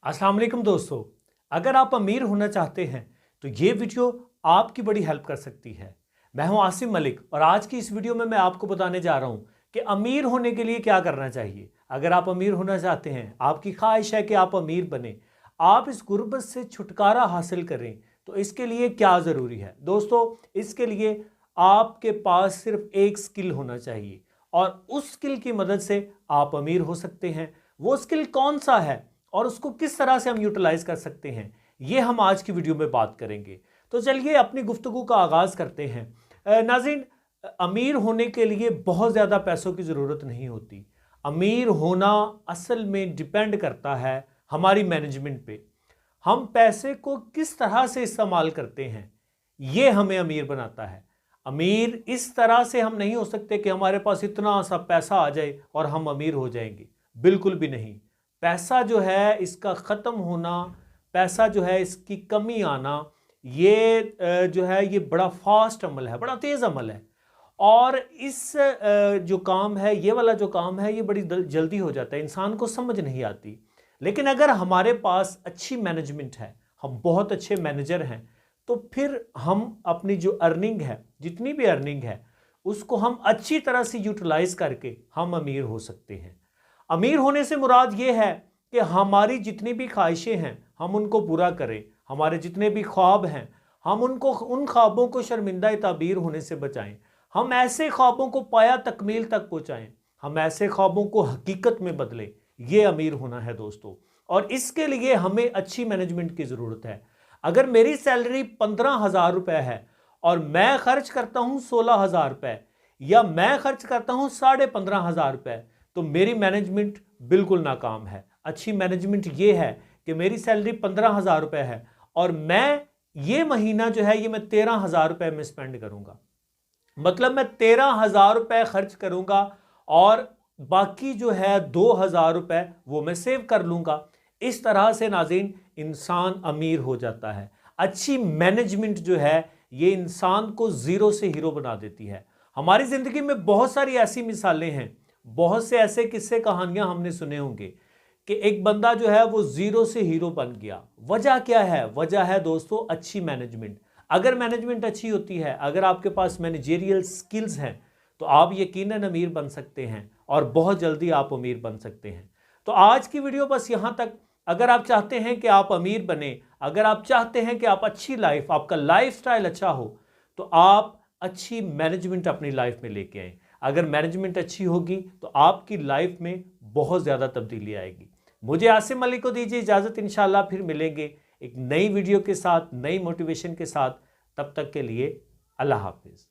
अस्सलाम वालेकुम दोस्तों, अगर आप अमीर होना चाहते हैं तो ये वीडियो आपकी बड़ी हेल्प कर सकती है। मैं हूं आसिम मलिक और आज की इस वीडियो में मैं आपको बताने जा रहा हूं कि अमीर होने के लिए क्या करना चाहिए। अगर आप अमीर होना चाहते हैं, आपकी ख्वाहिश है कि आप अमीर बने, आप इस गुर्बत से छुटकारा हासिल करें, तो इसके लिए क्या ज़रूरी है दोस्तों। इसके लिए आपके पास सिर्फ एक स्किल होना चाहिए और उस स्किल की मदद से आप अमीर हो सकते हैं। वो स्किल कौन सा है और उसको किस तरह से हम यूटिलाइज कर सकते हैं, ये हम आज की वीडियो में बात करेंगे। तो चलिए अपनी गुफ्तगू का आगाज़ करते हैं। नाज़रीन, अमीर होने के लिए बहुत ज़्यादा पैसों की ज़रूरत नहीं होती। अमीर होना असल में डिपेंड करता है हमारी मैनेजमेंट पे। हम पैसे को किस तरह से इस्तेमाल करते हैं, ये हमें अमीर बनाता है। अमीर इस तरह से हम नहीं हो सकते कि हमारे पास इतना सा पैसा आ जाए और हम अमीर हो जाएंगे, बिल्कुल भी नहीं। पैसा जो है इसका ख़त्म होना, पैसा जो है इसकी कमी आना, ये जो है ये बड़ा फास्ट अमल है, बड़ा तेज़ अमल है। और इस जो काम है, ये वाला जो काम है, ये बड़ी जल्दी हो जाता है, इंसान को समझ नहीं आती। लेकिन अगर हमारे पास अच्छी मैनेजमेंट है, हम बहुत अच्छे मैनेजर हैं, तो फिर हम अपनी जो अर्निंग है, जितनी भी अर्निंग है, उसको हम अच्छी तरह से यूटिलाइज करके हम अमीर हो सकते हैं। अमीर होने से मुराद ये है कि हमारी जितनी भी ख्वाहिशें हैं हम उनको पूरा करें, हमारे जितने भी ख्वाब हैं हम उन ख्वाबों को शर्मिंदा ताबीर होने से बचाएं, हम ऐसे ख्वाबों को पाया तकमील तक पहुँचाएँ, हम ऐसे ख्वाबों को हकीकत में बदलें। ये अमीर होना है दोस्तों, और इसके लिए हमें अच्छी मैनेजमेंट की ज़रूरत है। अगर मेरी सैलरी 15,000 रुपये है और मैं खर्च करता हूँ 16,000 रुपये, या मैं खर्च करता हूँ 15,500 रुपये, तो मेरी मैनेजमेंट बिल्कुल नाकाम है। अच्छी मैनेजमेंट ये है कि मेरी सैलरी 15,000 रुपये है और मैं ये महीना जो है ये मैं 13,000 रुपये में स्पेंड करूँगा, मतलब मैं 13,000 रुपये खर्च करूँगा और बाकी जो है 2,000 रुपये वो मैं सेव कर लूँगा। इस तरह से नाज़रीन इंसान अमीर हो जाता है। अच्छी मैनेजमेंट जो है ये इंसान को ज़ीरो से हीरो बना देती है। हमारी ज़िंदगी में बहुत सारी ऐसी मिसालें हैं, बहुत से ऐसे किस्से कहानियां हमने सुने होंगे कि एक बंदा जो है वो ज़ीरो से हीरो बन गया। वजह क्या है? वजह है दोस्तों अच्छी मैनेजमेंट। अगर मैनेजमेंट अच्छी होती है, अगर आपके पास मैनेजेरियल स्किल्स हैं, तो आप यकीनन अमीर बन सकते हैं और बहुत जल्दी आप अमीर बन सकते हैं। तो आज की वीडियो बस यहाँ तक। अगर आप चाहते हैं कि आप अमीर बने, अगर आप चाहते हैं कि आप अच्छी लाइफ, आपका लाइफ स्टाइल अच्छा हो, तो आप अच्छी मैनेजमेंट अपनी लाइफ में लेके आएँ। अगर मैनेजमेंट अच्छी होगी तो आपकी लाइफ में बहुत ज़्यादा तब्दीली आएगी। मुझे आसिम मलिक को दीजिए इजाज़त, इंशाल्लाह फिर मिलेंगे एक नई वीडियो के साथ, नई मोटिवेशन के साथ। तब तक के लिए अल्लाह हाफिज़।